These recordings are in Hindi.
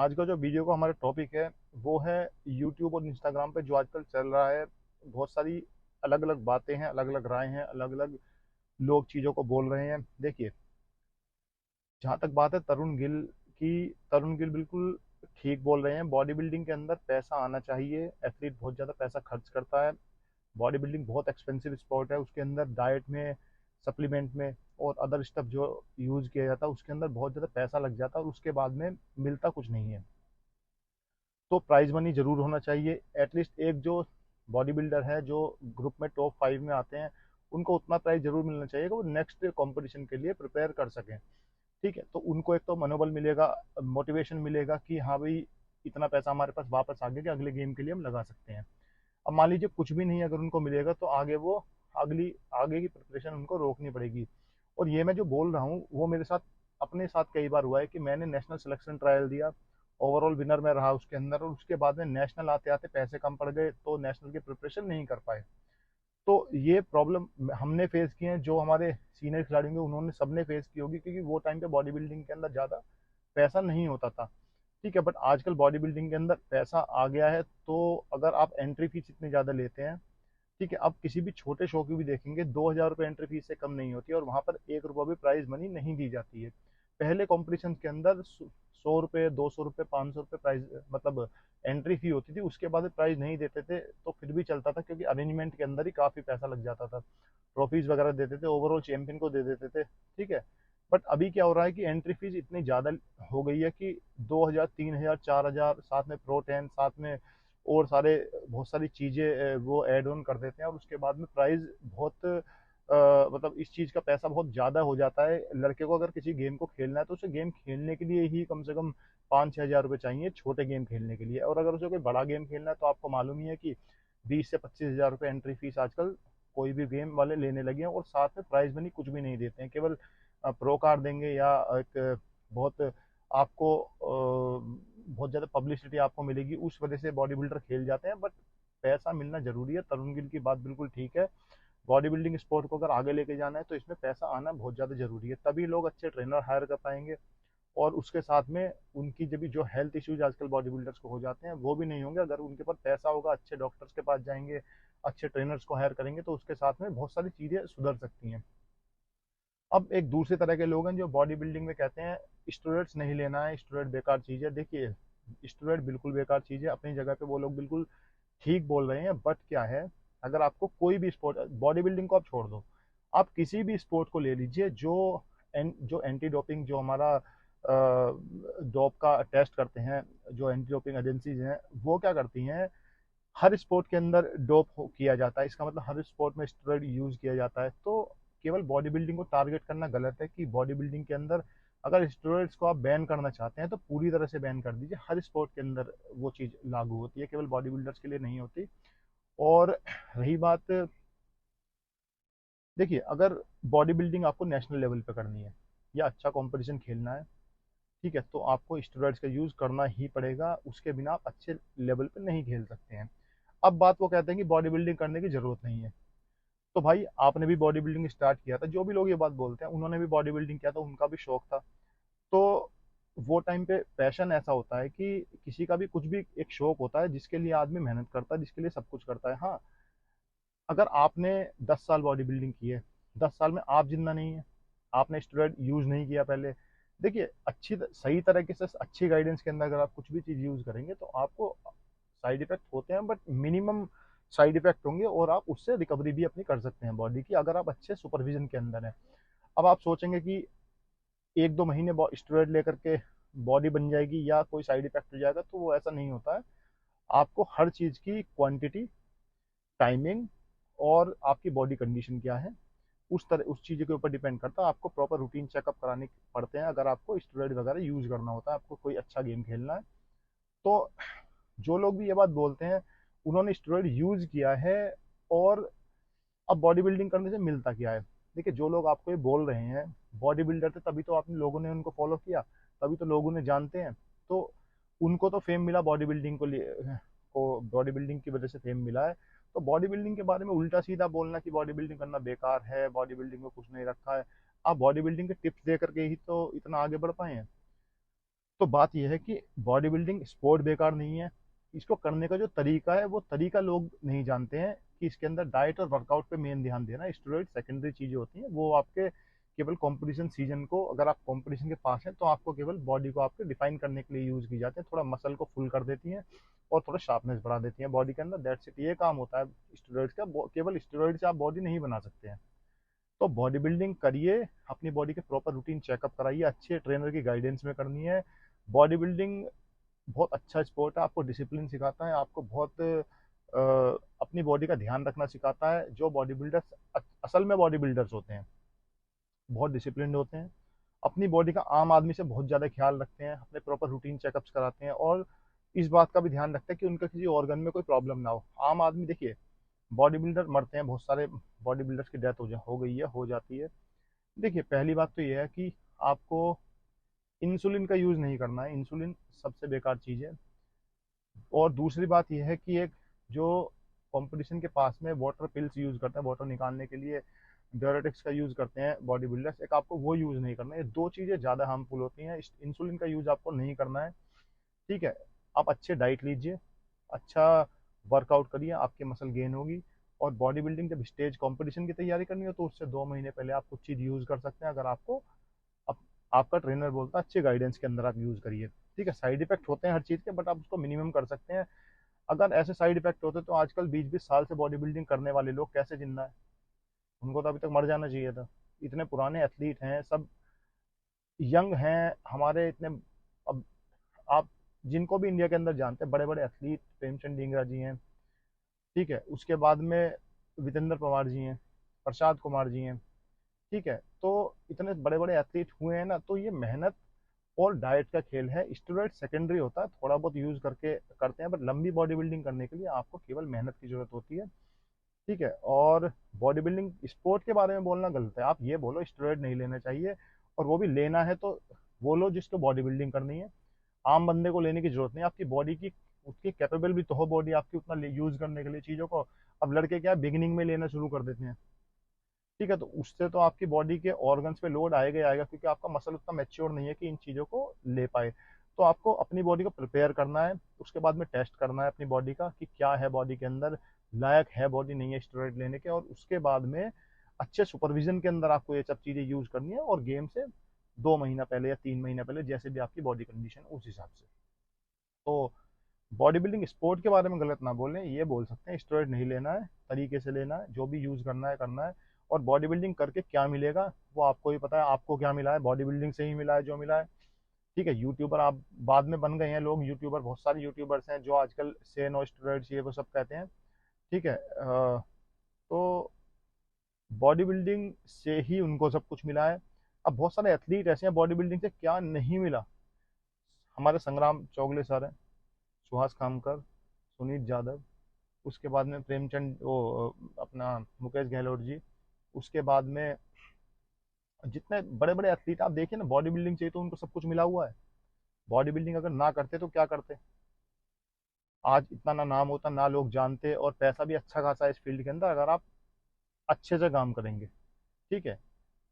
आज का जो वीडियो का हमारा टॉपिक है वो है यूट्यूब और इंस्टाग्राम पे जो आजकल चल रहा है। बहुत सारी अलग अलग बातें हैं, अलग अलग राय हैं, अलग अलग लोग चीज़ों को बोल रहे हैं। देखिए, जहाँ तक बात है तरुण गिल की, तरुण गिल बिल्कुल ठीक बोल रहे हैं। बॉडी बिल्डिंग के अंदर पैसा आना चाहिए। एथलीट बहुत ज़्यादा पैसा खर्च करता है। बॉडी बिल्डिंग बहुत एक्सपेंसिव स्पोर्ट है। उसके अंदर डाइट में, सप्लीमेंट में और अदर स्टफ जो यूज़ किया जाता है उसके अंदर बहुत ज़्यादा पैसा लग जाता है और उसके बाद में मिलता कुछ नहीं है। तो प्राइज मनी जरूर होना चाहिए। एटलीस्ट एक जो बॉडी बिल्डर है जो ग्रुप में टॉप 5 में आते हैं उनको उतना प्राइज जरूर मिलना चाहिए कि वो नेक्स्ट कंपटीशन के लिए प्रिपेयर कर सकें। ठीक है, तो उनको एक तो मनोबल मिलेगा, मोटिवेशन मिलेगा कि हाँ भाई, इतना पैसा हमारे पास वापस आ गया कि अगले गेम के लिए हम लगा सकते हैं। अब मान लीजिए कुछ भी नहीं अगर उनको मिलेगा तो आगे वो अगली आगे की प्रिपरेशन उनको रोकनी पड़ेगी। और ये मैं जो बोल रहा हूँ वो मेरे साथ, अपने साथ कई बार हुआ है कि मैंने नेशनल सिलेक्शन ट्रायल दिया, ओवरऑल विनर में रहा उसके अंदर, और उसके बाद में नेशनल आते आते पैसे कम पड़ गए तो नेशनल की प्रिपरेशन नहीं कर पाए। तो ये प्रॉब्लम हमने फेस की है, जो हमारे सीनियर खिलाड़ी होंगे उन्होंने सबने फेस की होगी, क्योंकि वो टाइम पे बॉडी बिल्डिंग के अंदर ज़्यादा पैसा नहीं होता था। ठीक है, बट आजकल बॉडी बिल्डिंग के अंदर पैसा आ गया है। तो अगर आप एंट्री फीस इतनी ज़्यादा लेते हैं, ठीक है, अब किसी भी छोटे शो की भी देखेंगे 2,000 रुपये एंट्री फीस से कम नहीं होती है और वहाँ पर 1 रुपया भी प्राइज मनी नहीं दी जाती है। पहले कॉम्पिटिशन के अंदर 100 रुपये, 200 रुपये, 500 रुपये प्राइज, मतलब एंट्री फी होती थी। उसके बाद प्राइज नहीं देते थे तो फिर भी चलता था, क्योंकि अरेंजमेंट के अंदर ही काफ़ी पैसा लग जाता था। ट्रॉफीज वगैरह देते थे, ओवरऑल चैंपियन को दे देते थे। ठीक है, बट अभी क्या हो रहा है कि एंट्री फीस इतनी ज़्यादा हो गई है कि 2,000, 3,000, 4,000, साथ में प्रोटेन, साथ में और सारे बहुत सारी चीज़ें वो ऐड ऑन कर देते हैं और उसके बाद में प्राइस बहुत मतलब इस चीज़ का पैसा बहुत ज़्यादा हो जाता है। लड़के को अगर किसी गेम को खेलना है तो उसे गेम खेलने के लिए ही कम से कम 5-6 हज़ार रुपये चाहिए छोटे गेम खेलने के लिए, और अगर उसे कोई बड़ा गेम खेलना है तो आपको मालूम ही है कि 20 से 25 हज़ार रुपये एंट्री फीस आजकल कोई भी गेम वाले लेने लगे हैं, और साथ में प्राइज मनी कुछ भी नहीं देते हैं। केवल प्रो कार्ड देंगे या एक बहुत आपको बहुत ज़्यादा पब्लिसिटी आपको मिलेगी, उस वजह से बॉडी बिल्डर खेल जाते हैं। बट पैसा मिलना जरूरी है। तरुण गिल की बात बिल्कुल ठीक है। बॉडी बिल्डिंग स्पोर्ट को अगर आगे लेके जाना है तो इसमें पैसा आना बहुत ज़्यादा जरूरी है, तभी लोग अच्छे ट्रेनर हायर कर पाएंगे। और उसके साथ में उनकी जब भी जो हेल्थ इश्यूज आजकल बॉडी बिल्डर्स को हो जाते हैं वो भी नहीं होंगे। अगर उनके पास पैसा होगा, अच्छे डॉक्टर्स के पास जाएंगे, अच्छे ट्रेनर्स को हायर करेंगे तो उसके साथ में बहुत सारी चीज़ें सुधर सकती हैं। अब एक दूसरे तरह के लोग हैं जो बॉडी बिल्डिंग में कहते हैं स्टेरॉइड्स नहीं लेना है, स्टेरॉइड बेकार चीज़ है। देखिए, स्टेरॉइड बिल्कुल बेकार चीज़ है। अपनी जगह पे वो लोग बिल्कुल ठीक बोल रहे हैं। बट क्या है, अगर आपको कोई भी स्पोर्ट, बॉडी बिल्डिंग को आप छोड़ दो, आप किसी भी स्पोर्ट को ले लीजिए जो एंटी डोपिंग, जो हमारा डोप का टेस्ट करते हैं, जो एंटी डोपिंग एजेंसीज हैं वो क्या करती हैं, हर स्पोर्ट के अंदर किया जाता है। इसका मतलब हर स्पोर्ट में स्टेरॉइड यूज किया जाता है। तो केवल बॉडी बिल्डिंग को टारगेट करना गलत है कि बॉडी बिल्डिंग के अंदर अगर स्टेरॉइड्स को आप बैन करना चाहते हैं तो पूरी तरह से बैन कर दीजिए। हर स्पोर्ट के अंदर वो चीज़ लागू होती है, केवल बॉडी बिल्डर्स के लिए नहीं होती। और रही बात, देखिए, अगर बॉडी बिल्डिंग आपको नेशनल लेवल पे करनी है या अच्छा कंपटीशन खेलना है, ठीक है, तो आपको स्टेरॉइड्स का यूज़ करना ही पड़ेगा। उसके बिना आप अच्छे लेवल पे नहीं खेल सकते हैं। अब बात वो कहते हैं कि बॉडी बिल्डिंग करने की ज़रूरत नहीं है। तो भाई, आपने भी बॉडी बिल्डिंग स्टार्ट किया था, जो भी लोग ये बात बोलते हैं उन्होंने भी बॉडी बिल्डिंग किया था, उनका भी शौक था। तो वो टाइम पे पैशन ऐसा होता है कि किसी का भी कुछ भी एक शौक होता है जिसके लिए आदमी मेहनत करता है, जिसके लिए सब कुछ करता है। हाँ, अगर आपने 10 साल बॉडी बिल्डिंग की है, 10 साल में आप जिंदा नहीं है, आपने स्टेरॉइड यूज नहीं किया पहले, देखिए, सही तरीके से अच्छी गाइडेंस के अंदर अगर आप कुछ भी चीज़ यूज करेंगे तो आपको साइड इफेक्ट होते हैं बट मिनिमम साइड इफेक्ट होंगे, और आप उससे रिकवरी भी अपनी कर सकते हैं बॉडी की, अगर आप अच्छे सुपरविजन के अंदर हैं। अब आप सोचेंगे कि 1-2 महीने स्टेरॉइड लेकर के बॉडी बन जाएगी या कोई साइड इफेक्ट हो जाएगा, तो वो ऐसा नहीं होता है। आपको हर चीज़ की क्वांटिटी, टाइमिंग और आपकी बॉडी कंडीशन क्या है, उस चीज़ के ऊपर डिपेंड करता है। आपको प्रॉपर रूटीन चेकअप कराने पड़ते हैं अगर आपको स्टेरॉइड वगैरह यूज करना होता है, आपको कोई अच्छा गेम खेलना है। तो जो लोग भी ये बात बोलते हैं उन्होंने स्टेरॉइड यूज किया है। और अब बॉडी बिल्डिंग करने से मिलता क्या है, देखिए, जो लोग आपको ये बोल रहे हैं बॉडी बिल्डर थे तभी तो आपने लोगों ने उनको फॉलो किया, तभी तो लोग उन्हें जानते हैं। तो उनको तो फेम मिला बॉडी बिल्डिंग को बॉडी बिल्डिंग की वजह से फेम मिला है। तो बॉडी बिल्डिंग के बारे में उल्टा सीधा बोलना कि बॉडी बिल्डिंग करना बेकार है, बॉडी बिल्डिंग में कुछ नहीं रखा है, आप बॉडी बिल्डिंग के टिप्स दे करके ही तो इतना आगे बढ़ पाए हैं। तो बात यह है कि बॉडी बिल्डिंग स्पोर्ट बेकार नहीं है, इसको करने का जो तरीका है वो तरीका लोग नहीं जानते हैं कि इसके अंदर डाइट और वर्कआउट पे मेन ध्यान देना। स्टेरॉइड सेकेंडरी चीजें होती हैं, वो आपके केवल कंपटीशन सीजन को, अगर आप कंपटीशन के पास हैं तो आपको केवल बॉडी को आपके डिफाइन करने के लिए यूज की जाती है, थोड़ा मसल को फुल कर देती हैं और थोड़ा शार्पनेस बढ़ा देती हैं बॉडी के अंदर, दैट्स इट। ये काम होता है स्टेरॉइड का। केवल स्टेरॉइड से आप बॉडी नहीं बना सकते हैं। तो बॉडी बिल्डिंग करिए, अपनी बॉडी के प्रॉपर रूटीन चेकअप कराइए, अच्छे ट्रेनर की गाइडेंस में करनी है। बॉडी बिल्डिंग बहुत अच्छा स्पोर्ट है, आपको डिसिप्लिन सिखाता है, आपको बहुत अपनी बॉडी का ध्यान रखना सिखाता है। जो बॉडी बिल्डर्स असल में बॉडी बिल्डर्स होते हैं बहुत डिसिप्लिन होते हैं, अपनी बॉडी का आम आदमी से बहुत ज़्यादा ख्याल रखते हैं, अपने प्रॉपर रूटीन चेकअप्स कराते हैं और इस बात का भी ध्यान रखते हैं कि उनका किसी ऑर्गन में कोई प्रॉब्लम ना हो। आम आदमी देखिए, बॉडी बिल्डर मरते हैं, बहुत सारे बॉडी बिल्डर्स की डेथ हो गई है, हो जाती है। देखिए पहली बात तो ये है कि आपको इंसुलिन का यूज़ नहीं करना है, इंसुलिन सबसे बेकार चीज़ है। और दूसरी बात यह है कि एक जो कंपटीशन के पास में वाटर पिल्स यूज़ करते हैं वाटर निकालने के लिए, डायरेटिक्स का यूज़ करते हैं बॉडी बिल्डर्स, एक आपको वो यूज़ नहीं करना है। ये दो चीज़ें ज़्यादा हार्मफुल होती हैं, इंसुलिन का यूज़ आपको नहीं करना है। ठीक है, आप अच्छे डाइट लीजिए, अच्छा वर्कआउट करिए, आपकी मसल गेन होगी। और बॉडी बिल्डिंग जब स्टेज कंपटीशन की तैयारी करनी हो तो उससे 2 महीने पहले आप कुछ चीज़ यूज़ कर सकते हैं, अगर आपको आपका ट्रेनर बोलता है अच्छे गाइडेंस के अंदर आप यूज़ करिए। ठीक है, साइड इफेक्ट होते हैं हर चीज़ के, बट आप उसको मिनिमम कर सकते हैं। अगर ऐसे साइड इफेक्ट होते तो आजकल 20-20 साल से बॉडी बिल्डिंग करने वाले लोग कैसे जिंदा है? उनको तो अभी तक मर जाना चाहिए था। इतने पुराने एथलीट हैं, सब यंग हैं हमारे इतने। अब आप जिनको भी इंडिया के अंदर जानते हैं बड़े बड़े एथलीट, प्रेमचंद डींगरा जी हैं, ठीक है, उसके बाद में विजेंद्र पवार जी हैं, प्रसाद कुमार जी हैं। ठीक है, तो इतने बड़े बड़े एथलीट हुए हैं ना, तो ये मेहनत और डाइट का खेल है। स्टेरॉइड सेकेंडरी होता है, थोड़ा बहुत यूज करके करते हैं, बट लंबी बॉडी बिल्डिंग करने के लिए आपको केवल मेहनत की जरूरत होती है। ठीक है, और बॉडी बिल्डिंग स्पोर्ट के बारे में बोलना गलत है। आप ये बोलो स्टेरॉइड नहीं लेना चाहिए, और वो भी लेना है तो वो लो जिसको बॉडी बिल्डिंग करनी है। आम बंदे को लेने की जरूरत नहीं, आपकी बॉडी की उसकी कैपेबल भी तो हो बॉडी आपकी उतना यूज करने के लिए चीज़ों को। अब लड़के क्या बिगिनिंग में लेना शुरू कर देते हैं, ठीक है, तो उससे तो आपकी बॉडी के ऑर्गन्स पे लोड आएगा ही आएगा, क्योंकि आपका मसल उतना मैच्योर नहीं है कि इन चीज़ों को ले पाए। तो आपको अपनी बॉडी को प्रिपेयर करना है, उसके बाद में टेस्ट करना है अपनी बॉडी का कि क्या है बॉडी के अंदर, लायक है बॉडी नहीं है स्टेरॉइड लेने के, और उसके बाद में अच्छे सुपरविजन के अंदर आपको ये सब चीज़ें यूज करनी है, और गेम से 2 महीना पहले या 3 महीना पहले जैसे भी आपकी बॉडी कंडीशन उस हिसाब से। तो बॉडी बिल्डिंग स्पोर्ट के बारे में गलत ना बोलें, ये बोल सकते हैं स्टेरॉइड नहीं लेना है, तरीके से लेना है, जो भी यूज़ करना है करना है। और बॉडी बिल्डिंग करके क्या मिलेगा वो आपको ही पता है, आपको क्या मिला है, बॉडी बिल्डिंग से ही मिला है जो मिला है। ठीक है, यूट्यूबर आप बाद में बन गए हैं लोग, यूट्यूबर बहुत सारे यूट्यूबर्स हैं जो आजकल से नो स्टेरॉइड्स ये वो सब कहते हैं। ठीक है, तो बॉडी बिल्डिंग से ही उनको सब कुछ मिला है। अब बहुत सारे एथलीट ऐसे हैं बॉडी बिल्डिंग से क्या नहीं मिला। हमारे संग्राम चौगले सर हैं, सुहास खामकर, सुनीत जाधव, उसके बाद में प्रेमचंद वो अपना मुकेश गहलोत जी, उसके बाद में जितने बड़े बड़े एथलीट आप देखिए ना, बॉडी बिल्डिंग चाहिए तो उनको सब कुछ मिला हुआ है। बॉडी बिल्डिंग अगर ना करते तो क्या करते, आज इतना ना नाम होता, ना लोग जानते, और पैसा भी अच्छा खासा है इस फील्ड के अंदर अगर आप अच्छे से काम करेंगे। ठीक है,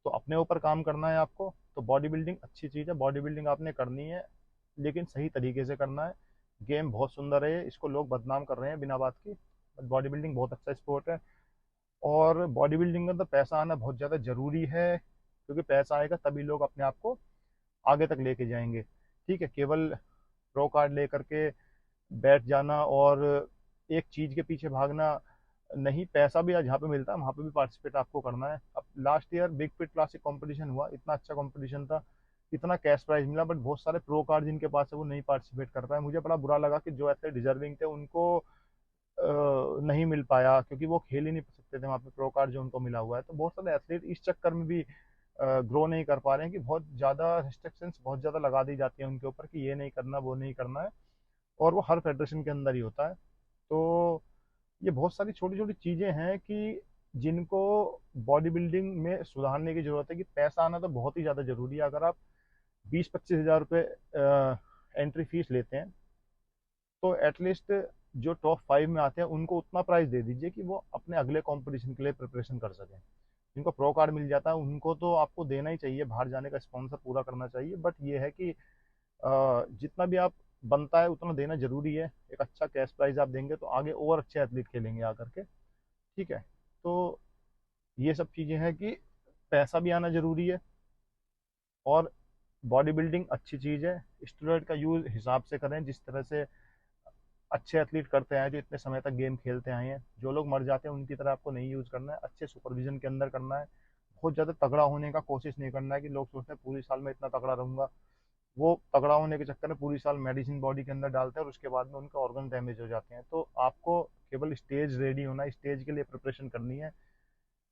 तो अपने ऊपर काम करना है आपको। तो बॉडी बिल्डिंग अच्छी चीज़ है, बॉडी बिल्डिंग आपने करनी है, लेकिन सही तरीके से करना है। गेम बहुत सुंदर है, इसको लोग बदनाम कर रहे हैं बिना बात की, बट बॉडी बिल्डिंग बहुत अच्छा स्पोर्ट है। और बॉडी बिल्डिंग के अंदर पैसा आना बहुत ज़्यादा ज़रूरी है, क्योंकि पैसा आएगा तभी लोग अपने आप को आगे तक लेके जाएंगे। ठीक है, केवल प्रो कार्ड लेकर के बैठ जाना और एक चीज़ के पीछे भागना नहीं, पैसा भी जहाँ पे मिलता है वहाँ पे भी पार्टिसिपेट आपको करना है। अब last year big fit classic competition हुआ, इतना अच्छा कंपटीशन था, इतना कैश प्राइज मिला, बट बहुत सारे प्रो कार्ड जिनके पास है वो नहीं पार्टिसिपेट कर पाए। मुझे बड़ा बुरा लगा कि जो ऐसे डिजर्विंग थे उनको नहीं मिल पाया, क्योंकि वो खेल ही नहीं सकते थे वहाँ पे प्रो कार्ड जो उनको मिला हुआ है। तो बहुत सारे एथलीट इस चक्कर में भी ग्रो नहीं कर पा रहे हैं कि बहुत ज़्यादा रिस्ट्रिक्शंस बहुत ज़्यादा लगा दी जाती है उनके ऊपर कि ये नहीं करना वो नहीं करना है, और वो हर फेडरेशन के अंदर ही होता है। तो ये बहुत सारी छोटी छोटी चीज़ें हैं कि जिनको बॉडी बिल्डिंग में सुधारने की ज़रूरत है। कि पैसा आना तो बहुत ही ज़्यादा ज़रूरी है। अगर आप 20-25 हज़ार रुपये एंट्री फीस लेते हैं तो एटलीस्ट जो टॉप 5 में आते हैं उनको उतना प्राइस दे दीजिए कि वो अपने अगले कंपटीशन के लिए प्रिपरेशन कर सकें। जिनको प्रो कार्ड मिल जाता है उनको तो आपको देना ही चाहिए, बाहर जाने का स्पॉन्सर पूरा करना चाहिए, बट ये है कि जितना भी आप बनता है उतना देना जरूरी है। एक अच्छा कैश प्राइज आप देंगे तो आगे और अच्छे एथलीट खेलेंगे आकर के। ठीक है। तो ये सब चीज़ें हैं कि पैसा भी आना जरूरी है, और बॉडी बिल्डिंग अच्छी चीज़ है। स्टेरॉयड का यूज़ हिसाब से करें, जिस तरह से अच्छे एथलीट करते हैं जो इतने समय तक गेम खेलते आए हैं। जो लोग मर जाते हैं उनकी तरह आपको नहीं यूज़ करना है, अच्छे सुपरविजन के अंदर करना है। बहुत ज़्यादा तगड़ा होने का कोशिश नहीं करना है कि लोग सोचते हैं पूरी साल में इतना तगड़ा रहूंगा। वो तगड़ा होने के चक्कर में पूरी साल मेडिसिन बॉडी के अंदर डालते हैं और उसके बाद में उनके ऑर्गन डैमेज हो जाते हैं। तो आपको केवल स्टेज रेडी होना है, स्टेज के लिए प्रिपरेशन करनी है।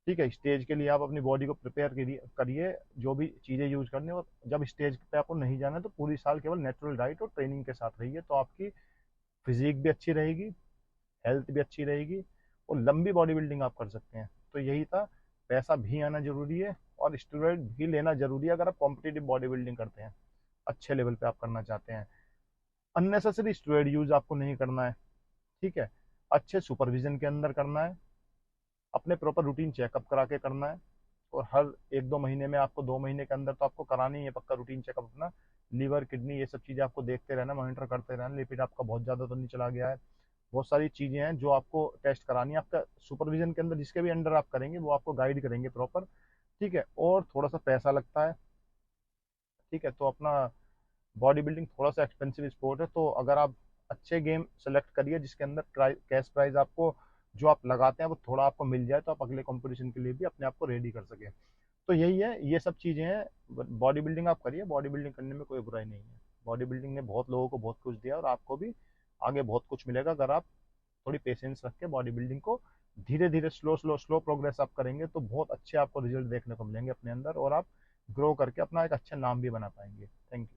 ठीक है, स्टेज के लिए आप अपनी बॉडी को प्रिपेयर करिए, जो भी चीज़ें यूज करनी है। और जब स्टेज पे आपको नहीं जाना है तो पूरी साल केवल नेचुरल डाइट और ट्रेनिंग के साथ रहिए, तो आपकी फिजिक भी अच्छी रहेगी, हेल्थ भी अच्छी रहेगी, और लंबी बॉडी बिल्डिंग आप कर सकते हैं। तो यही था, पैसा भी आना जरूरी है और स्टेरॉइड भी लेना जरूरी है अगर आप कॉम्पिटिटिव बॉडी बिल्डिंग करते हैं, अच्छे लेवल पे आप करना चाहते हैं। अननेसेसरी स्टेरॉइड यूज आपको नहीं करना है। ठीक है, अच्छे सुपरविजन के अंदर करना है, अपने प्रॉपर रूटीन चेकअप करा के करना है। और हर 1-2 महीने में, आपको 2 महीने के अंदर तो आपको करानी ही है पक्का रूटीन चेकअप अपना। लीवर, किडनी, ये सब चीज़ें आपको देखते रहना, मॉनिटर करते रहना, लिपिड आपका बहुत ज़्यादा तो नहीं चला गया है। बहुत सारी चीज़ें हैं जो आपको टेस्ट करानी है। आपका सुपरविजन के अंदर जिसके भी अंडर आप करेंगे वो आपको गाइड करेंगे प्रॉपर। ठीक है, और थोड़ा सा पैसा लगता है। ठीक है, तो अपना बॉडी बिल्डिंग थोड़ा सा एक्सपेंसिव स्पोर्ट है, तो अगर आप अच्छे गेम सेलेक्ट करिए जिसके अंदर कैश प्राइज आपको जो आप लगाते हैं वो थोड़ा आपको मिल जाए, तो आप अगले कंपटीशन के लिए भी अपने आप को रेडी कर सके। तो यही है, ये सब चीज़ें हैं। बॉडी बिल्डिंग आप करिए, बॉडी बिल्डिंग करने में कोई बुराई नहीं है। बॉडी बिल्डिंग ने बहुत लोगों को बहुत कुछ दिया और आपको भी आगे बहुत कुछ मिलेगा अगर आप थोड़ी पेशेंस रख के बॉडी बिल्डिंग को धीरे धीरे, स्लो स्लो स्लो प्रोग्रेस आप करेंगे तो बहुत अच्छे आपको रिजल्ट देखने को मिलेंगे अपने अंदर, और आप ग्रो करके अपना एक अच्छा नाम भी बना पाएंगे। Thank you.